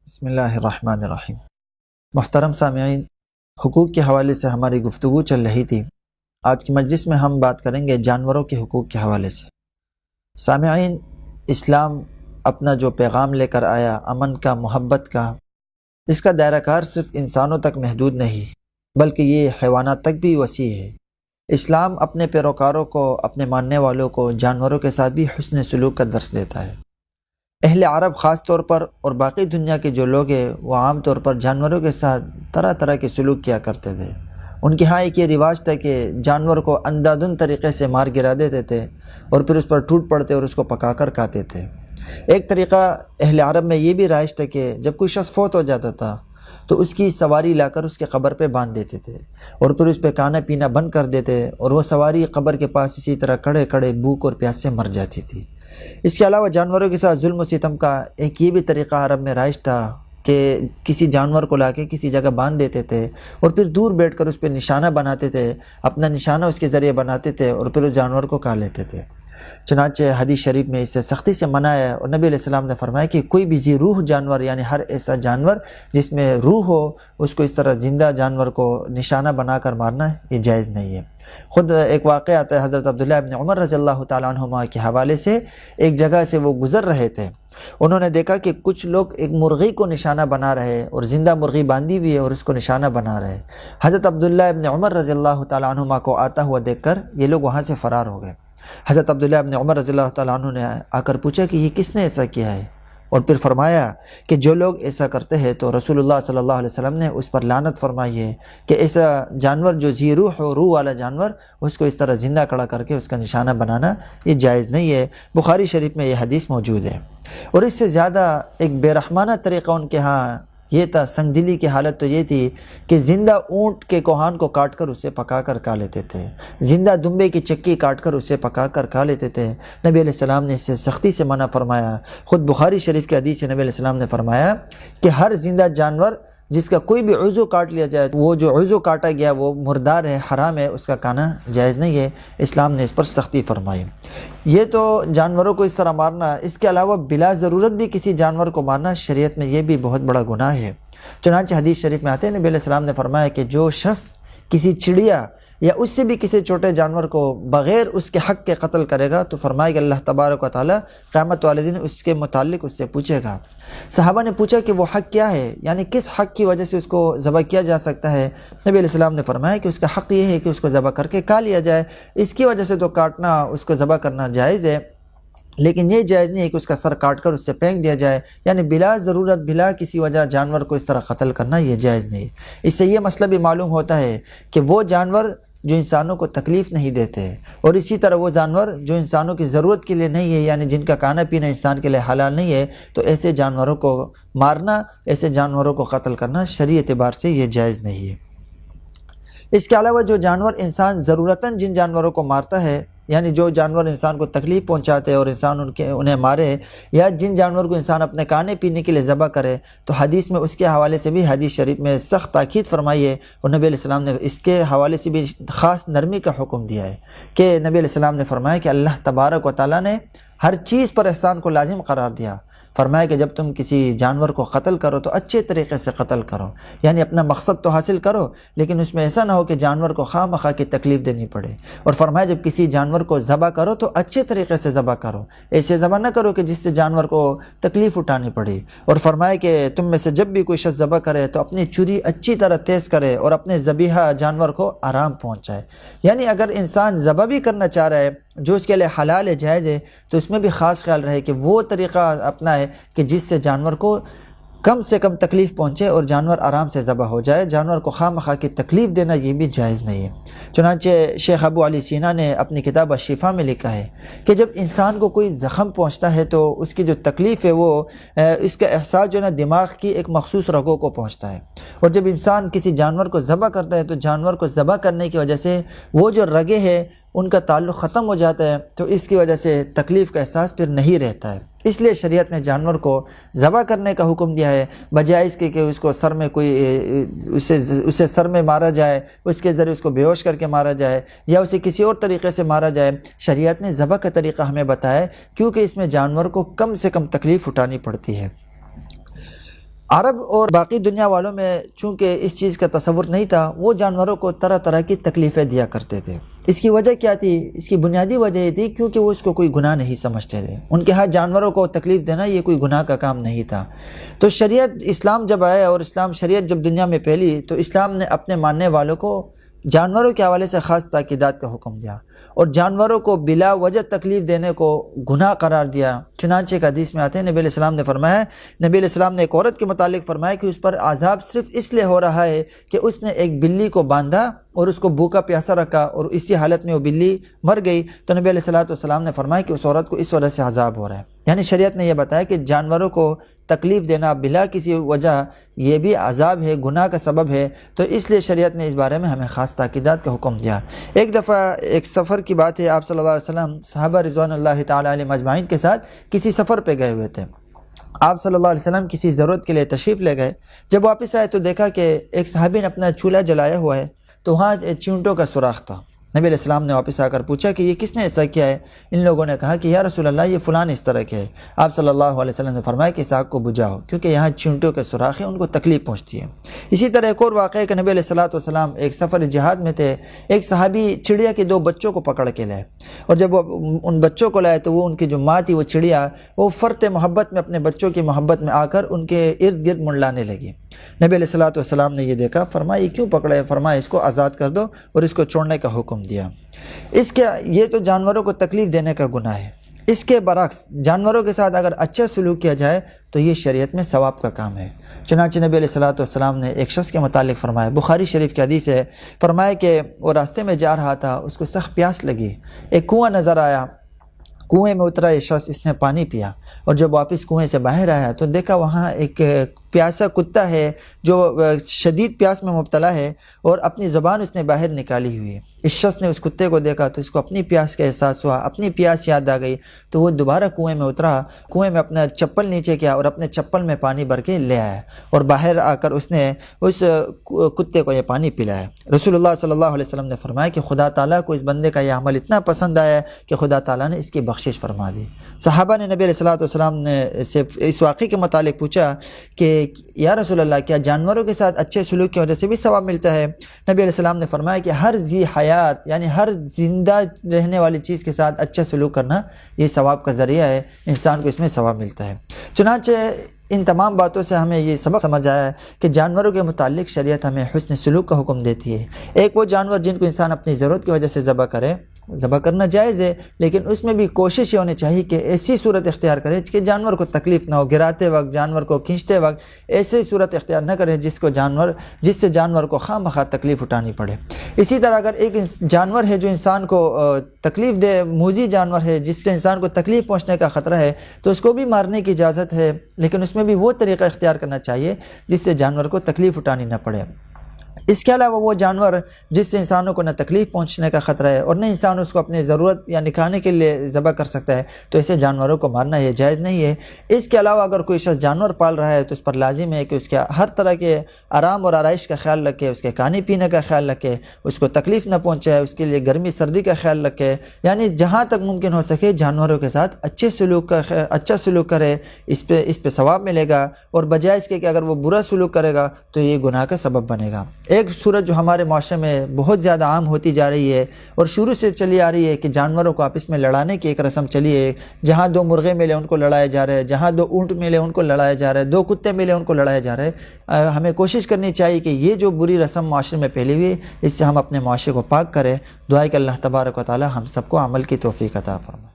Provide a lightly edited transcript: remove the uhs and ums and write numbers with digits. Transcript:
بسم اللہ الرحمن الرحیم۔ محترم سامعین، حقوق کے حوالے سے ہماری گفتگو چل رہی تھی۔ آج کی مجلس میں ہم بات کریں گے جانوروں کے حقوق کے حوالے سے۔ سامعین، اسلام اپنا جو پیغام لے کر آیا، امن کا، محبت کا، اس کا دائرہ کار صرف انسانوں تک محدود نہیں بلکہ یہ حیوانات تک بھی وسیع ہے۔ اسلام اپنے پیروکاروں کو، اپنے ماننے والوں کو جانوروں کے ساتھ بھی حسن سلوک کا درس دیتا ہے۔ اہل عرب خاص طور پر اور باقی دنیا کے جو لوگ ہیں وہ عام طور پر جانوروں کے ساتھ طرح طرح کے سلوک کیا کرتے تھے۔ ان کے ہاں ایک یہ رواج تھا کہ جانور کو اندھادھند طریقے سے مار گرا دیتے تھے اور پھر اس پر ٹوٹ پڑتے اور اس کو پکا کر کھاتے تھے۔ ایک طریقہ اہل عرب میں یہ بھی رائج تھا کہ جب کوئی شخص فوت ہو جاتا تھا تو اس کی سواری لا کر اس کے قبر پہ باندھ دیتے تھے اور پھر اس پہ کھانا پینا بند کر دیتے اور وہ سواری قبر کے پاس اسی طرح کھڑے کھڑے بھوک اور پیاس سے مر جاتی تھی۔ اس کے علاوہ جانوروں کے ساتھ ظلم و ستم کا ایک یہ بھی طریقہ عرب میں رائج تھا کہ کسی جانور کو لا کے کسی جگہ باندھ دیتے تھے اور پھر دور بیٹھ کر اس پہ نشانہ بناتے تھے، اپنا نشانہ اس کے ذریعے بناتے تھے اور پھر اس جانور کو کھا لیتے تھے۔ چنانچہ حدیث شریف میں اسے سختی سے منع ہے اور نبی علیہ السلام نے فرمایا کہ کوئی بھی ذی روح جانور، یعنی ہر ایسا جانور جس میں روح ہو، اس کو اس طرح زندہ جانور کو نشانہ بنا کر مارنا یہ جائز نہیں ہے۔ خود ایک واقعہ آتا ہے حضرت عبداللہ ابن عمر رضی اللہ تعالیٰ عنہما کے حوالے سے۔ ایک جگہ سے وہ گزر رہے تھے، انہوں نے دیکھا کہ کچھ لوگ ایک مرغی کو نشانہ بنا رہے اور زندہ مرغی باندھی ہوئی ہے اور اس کو نشانہ بنا رہے۔ حضرت عبداللہ ابن عمر رضی اللہ تعالیٰ عنہما کو آتا ہوا دیکھ کر یہ لوگ وہاں سے فرار ہو گئے۔ حضرت عبداللہ ابن عمر رضی اللہ تعالیٰ عنہ نے آ کر پوچھا کہ یہ کس نے ایسا کیا ہے، اور پھر فرمایا کہ جو لوگ ایسا کرتے ہیں تو رسول اللہ صلی اللہ علیہ وسلم نے اس پر لعنت فرمائی ہے کہ ایسا جانور جو ذی روح ہو، روح والا جانور، اس کو اس طرح زندہ کھڑا کر کے اس کا نشانہ بنانا یہ جائز نہیں ہے۔ بخاری شریف میں یہ حدیث موجود ہے۔ اور اس سے زیادہ ایک بے رحمانہ طریقہ ان کے ہاں یہ تھا، سنگ دلی کی حالت تو یہ تھی کہ زندہ اونٹ کے کوہان کو کاٹ کر اسے پکا کر کھا لیتے تھے، زندہ دمبے کی چکی کاٹ کر اسے پکا کر کھا لیتے تھے۔ نبی علیہ السلام نے اس سے سختی سے منع فرمایا۔ خود بخاری شریف کی حدیث سے نبی علیہ السلام نے فرمایا کہ ہر زندہ جانور جس کا کوئی بھی عضو کاٹ لیا جائے، وہ جو عضو کاٹا گیا وہ مردار ہے، حرام ہے، اس کا کھانا جائز نہیں ہے۔ اسلام نے اس پر سختی فرمائی۔ یہ تو جانوروں کو اس طرح مارنا، اس کے علاوہ بلا ضرورت بھی کسی جانور کو مارنا شریعت میں یہ بھی بہت بڑا گناہ ہے۔ چنانچہ حدیث شریف میں آتے ہیں نبی علیہ السلام نے فرمایا کہ جو شخص کسی چڑیا یا اس سے بھی کسی چھوٹے جانور کو بغیر اس کے حق کے قتل کرے گا تو فرمایا کہ اللہ تبارک و تعالیٰ قیامت والے دن اس کے متعلق اس سے پوچھے گا۔ صحابہ نے پوچھا کہ وہ حق کیا ہے، یعنی کس حق کی وجہ سے اس کو ذبح کیا جا سکتا ہے؟ نبی علیہ السلام نے فرمایا کہ اس کا حق یہ ہے کہ اس کو ذبح کر کے کھا لیا جائے، اس کی وجہ سے تو کاٹنا، اس کو ذبح کرنا جائز ہے، لیکن یہ جائز نہیں ہے کہ اس کا سر کاٹ کر اس سے پھینک دیا جائے، یعنی بلا ضرورت، بلا کسی وجہ جانور کو اس طرح قتل کرنا یہ جائز نہیں۔ اس سے یہ مسئلہ بھی معلوم ہوتا ہے کہ وہ جانور جو انسانوں کو تکلیف نہیں دیتے اور اسی طرح وہ جانور جو انسانوں کی ضرورت کے لیے نہیں ہے، یعنی جن کا کھانا پینا انسان کے لیے حلال نہیں ہے، تو ایسے جانوروں کو مارنا، ایسے جانوروں کو قتل کرنا شرعی اعتبار سے یہ جائز نہیں ہے۔ اس کے علاوہ جو جانور انسان ضرورتاً جن جانوروں کو مارتا ہے، یعنی جو جانور انسان کو تکلیف پہنچاتے اور انسان انہیں مارے، یا جن جانور کو انسان اپنے کھانے پینے کے لیے ذبح کرے، تو حدیث میں اس کے حوالے سے بھی حدیث شریف میں سخت تاکید فرمائی ہے اور نبی علیہ السلام نے اس کے حوالے سے بھی خاص نرمی کا حکم دیا ہے کہ نبی علیہ السلام نے فرمایا کہ اللہ تبارک و تعالیٰ نے ہر چیز پر احسان کو لازم قرار دیا۔ فرمایا کہ جب تم کسی جانور کو قتل کرو تو اچھے طریقے سے قتل کرو، یعنی اپنا مقصد تو حاصل کرو لیکن اس میں ایسا نہ ہو کہ جانور کو خواہ مخواہ کی تکلیف دینی پڑے۔ اور فرمایا جب کسی جانور کو ذبح کرو تو اچھے طریقے سے ذبح کرو، ایسے ذبح نہ کرو کہ جس سے جانور کو تکلیف اٹھانی پڑے۔ اور فرمایا کہ تم میں سے جب بھی کوئی شخص ذبح کرے تو اپنی چھری اچھی طرح تیز کرے اور اپنے ذبیحہ جانور کو آرام پہنچائے، یعنی اگر انسان ذبح بھی کرنا چاہ رہا ہے جو اس کے لیے حلال ہے، جائز ہے، تو اس میں بھی خاص خیال رہے کہ وہ طریقہ اپنا ہے کہ جس سے جانور کو کم سے کم تکلیف پہنچے اور جانور آرام سے ذبح ہو جائے۔ جانور کو خواہ مخواہ کی تکلیف دینا یہ بھی جائز نہیں ہے۔ چنانچہ شیخ ابو علی سینا نے اپنی کتاب الشفا میں لکھا ہے کہ جب انسان کو کوئی زخم پہنچتا ہے تو اس کی جو تکلیف ہے وہ اس کا احساس جو ہے نا دماغ کی ایک مخصوص رگوں کو پہنچتا ہے، اور جب انسان کسی جانور کو ذبح کرتا ہے تو جانور کو ذبح کرنے کی وجہ سے وہ جو رگیں ہیں ان کا تعلق ختم ہو جاتا ہے، تو اس کی وجہ سے تکلیف کا احساس پھر نہیں رہتا ہے۔ اس لیے شریعت نے جانور کو ذبح کرنے کا حکم دیا ہے، بجائے اس کے کہ اس کو سر میں اسے سر میں مارا جائے، اس کے ذریعے اس کو بے ہوش کر کے مارا جائے یا اسے کسی اور طریقے سے مارا جائے۔ شریعت نے ذبح کا طریقہ ہمیں بتایا ہے کیونکہ اس میں جانور کو کم سے کم تکلیف اٹھانی پڑتی ہے۔ عرب اور باقی دنیا والوں میں چونکہ اس چیز کا تصور نہیں تھا، وہ جانوروں کو طرح طرح کی تکلیفیں دیا کرتے تھے۔ اس کی وجہ کیا تھی؟ اس کی بنیادی وجہ یہ تھی کیونکہ وہ اس کو کوئی گناہ نہیں سمجھتے تھے۔ ان کے ہاں جانوروں کو تکلیف دینا یہ کوئی گناہ کا کام نہیں تھا۔ تو شریعت اسلام جب آیا اور اسلام شریعت جب دنیا میں پھیلی تو اسلام نے اپنے ماننے والوں کو جانوروں کے حوالے سے خاص تاکیدات کا حکم دیا اور جانوروں کو بلا وجہ تکلیف دینے کو گناہ قرار دیا۔ چنانچہ ایک حدیث میں آتے ہیں نبی علیہ السلام نے فرمایا، نبی علیہ السلام نے ایک عورت کے متعلق فرمایا کہ اس پر عذاب صرف اس لیے ہو رہا ہے کہ اس نے ایک بلی کو باندھا اور اس کو بھوکا پیاسا رکھا اور اسی حالت میں وہ بلی مر گئی، تو نبی علیہ السلام نے فرمایا کہ اس عورت کو اس وجہ سے عذاب ہو رہا ہے۔ یعنی شریعت نے یہ بتایا کہ جانوروں کو تکلیف دینا بلا کسی وجہ یہ بھی عذاب ہے، گناہ کا سبب ہے، تو اس لیے شریعت نے اس بارے میں ہمیں خاص تاکیدات کا حکم دیا۔ ایک دفعہ ایک سفر کی بات ہے، آپ صلی اللہ علیہ وسلم صحابہ رضوان اللہ تعالی علیہم اجمعین کے ساتھ کسی سفر پہ گئے ہوئے تھے۔ آپ صلی اللہ علیہ وسلم کسی ضرورت کے لیے تشریف لے گئے۔ جب واپس آئے تو دیکھا کہ ایک صحابی نے اپنا چولہا جلایا ہوا ہے، تو وہاں چونٹوں کا سوراخ تھا۔ نبی علیہ السلام نے واپس آ کر پوچھا کہ یہ کس نے ایسا کیا ہے؟ ان لوگوں نے کہا کہ یا رسول اللہ یہ فلان اس طرح کے ہے۔ آپ صلی اللہ علیہ وسلم نے فرمایا کہ اس آگ کو بجھاؤ کیونکہ یہاں چونٹوں کے سوراخ ہیں، ان کو تکلیف پہنچتی ہے۔ اسی طرح ایک اور واقعہ کہ نبی علیہ السلام ایک سفر جہاد میں تھے، ایک صحابی چڑیا کے 2 بچوں کو پکڑ کے لائے، اور جب وہ ان بچوں کو لائے تو وہ ان کی جو ماں تھی وہ چڑیا وہ فرط محبت میں اپنے بچوں کی محبت میں آ کر ان کے ارد گرد منڈلانے لگی۔ نبی علیہ السلام نے یہ دیکھا، فرمایا یہ کیوں پکڑے؟ فرمایا اس کو آزاد کر دو اور اس کو چھوڑنے کا حکم دیا۔ یہ تو جانوروں کو تکلیف دینے کا گناہ ہے۔ اس کے برعکس جانوروں کے ساتھ اگر اچھا سلوک کیا جائے تو یہ شریعت میں ثواب کا کام ہے۔ چنانچہ نبی علیہ السلام نے ایک شخص کے متعلق فرمایا، بخاری شریف کی حدیث ہے، فرمایا کہ وہ راستے میں جا رہا تھا، اس کو سخت پیاس لگی، ایک کنواں نظر آیا، کنویں میں اترا یہ شخص، اس نے پانی پیا اور جب واپس کنویں سے باہر آیا تو دیکھا وہاں ایک پیاسا کتا ہے جو شدید پیاس میں مبتلا ہے اور اپنی زبان اس نے باہر نکالی ہوئی ہے۔ اس شخص نے اس کتے کو دیکھا تو اس کو اپنی پیاس کا احساس ہوا، اپنی پیاس یاد آ گئی، تو وہ دوبارہ کنویں میں اترا، کنویں میں اپنا چپل نیچے کیا اور اپنے چپل میں پانی بھر کے لے آیا اور باہر آ کر اس نے اس کتے کو یہ پانی پلایا۔ رسول اللہ صلی اللہ علیہ وسلم نے فرمایا کہ خدا تعالیٰ کو اس بندے کا یہ عمل اتنا پسند آیا کہ خدا تعالیٰ نے اس کی بخشش فرما دی۔ صحابہ نے نبی علیہ السلام نے سے اس واقعے کے متعلق پوچھا کہ یا رسول اللہ کیا جانوروں کے ساتھ اچھے سلوک کی وجہ سے بھی ثواب ملتا ہے؟ نبی علیہ السلام نے فرمایا کہ ہر ذی حیات یعنی ہر زندہ رہنے والی چیز کے ساتھ اچھا سلوک کرنا یہ ثواب کا ذریعہ ہے، انسان کو اس میں ثواب ملتا ہے۔ چنانچہ ان تمام باتوں سے ہمیں یہ سبق سمجھ آیا ہے کہ جانوروں کے متعلق شریعت ہمیں حسن سلوک کا حکم دیتی ہے۔ ایک وہ جانور جن کو انسان اپنی ضرورت کی وجہ سے ذبح کرنا جائز ہے، لیکن اس میں بھی کوشش یہ ہونی چاہیے کہ ایسی صورت اختیار کرے کہ جانور کو تکلیف نہ ہو، گراتے وقت جانور کو کھینچتے وقت ایسی صورت اختیار نہ کرے جس سے جانور کو خواہ مخواہ تکلیف اٹھانی پڑے۔ اسی طرح اگر ایک جانور ہے جو انسان کو تکلیف دے، موذی جانور ہے جس سے انسان کو تکلیف پہنچنے کا خطرہ ہے، تو اس کو بھی مارنے کی اجازت ہے، لیکن اس میں بھی وہ طریقہ اختیار کرنا چاہیے جس سے جانور کو تکلیف اٹھانی نہ پڑے۔ اس کے علاوہ وہ جانور جس سے انسانوں کو نہ تکلیف پہنچنے کا خطرہ ہے اور نہ انسان اس کو اپنی ضرورت یا نکھانے کے لیے ذبح کر سکتا ہے، تو ایسے جانوروں کو مارنا یہ جائز نہیں ہے۔ اس کے علاوہ اگر کوئی شخص جانور پال رہا ہے تو اس پر لازم ہے کہ اس کے ہر طرح کے آرام اور آرائش کا خیال رکھے، اس کے کھانے پینے کا خیال رکھے، اس کو تکلیف نہ پہنچائے، اس کے لیے گرمی سردی کا خیال رکھے، یعنی جہاں تک ممکن ہو سکے جانوروں کے ساتھ اچھا سلوک کرے، اس پہ ثواب ملے گا، اور بجائے اس کے کہ اگر وہ برا سلوک کرے گا تو یہ گناہ کا سبب بنے گا۔ ایک صورت جو ہمارے معاشرے میں بہت زیادہ عام ہوتی جا رہی ہے اور شروع سے چلی آ رہی ہے کہ جانوروں کو آپس میں لڑانے کی ایک رسم چلی ہے، جہاں 2 مرغے ملے ان کو لڑائے جا رہے ہیں، جہاں 2 اونٹ ملے ان کو لڑایا جا رہا ہے، 2 کتے ملے ان کو لڑایا جا رہا ہے۔ ہمیں کوشش کرنی چاہیے کہ یہ جو بری رسم معاشرے میں پھیلی ہوئی ہے اس سے ہم اپنے معاشرے کو پاک کریں۔ دعا ہے کہ اللہ تبارک و تعالی ہم سب کو عمل کی توفیق عطا فرمائے۔